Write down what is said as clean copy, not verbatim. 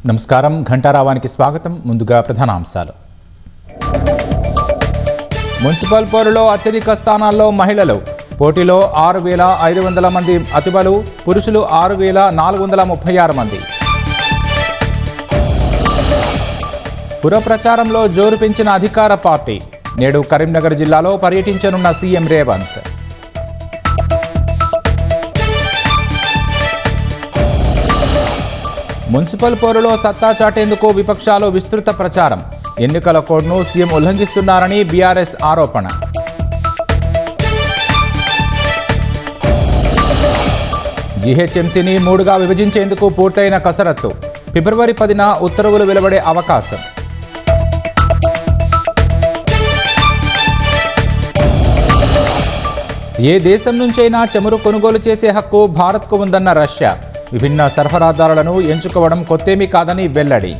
నమస్కారం. ఘంటారావానికి స్వాగతం. ముందుగా ప్రధానాంశాలు. మున్సిపల్ పోరులో అత్యధిక స్థానాల్లో మహిళలు. పోటీలో 6,500 మంది అతిబలు, పురుషులు 6,436 మంది. పుర ప్రచారంలో జోరు పెంచిన అధికార పార్టీ. నేడు కరీంనగర్ జిల్లాలో పర్యటించనున్న సీఎం రేవంత్. మున్సిపల్ పోరులో సత్తా చాటేందుకు విపక్షాలు విస్తృత ప్రచారం. ఎన్నికల కోడ్ను సీఎం ఉల్లంఘిస్తున్నారని బీఆర్ఎస్ ఆరోపణ. జీహెచ్ఎంసీని 3గా విభజించేందుకు పూర్తయిన కసరత్తు. ఫిబ్రవరి 10న ఉత్తర్వులు వెలువడే అవకాశం. ఏ దేశం నుంచైనా చమురు కొనుగోలు చేసే హక్కు భారత్కు ఉందన్న రష్యా. విభిన్న సరఫరాదారులను ఎంచుకోవడం కొత్తేమీ కాదని వెల్లడి.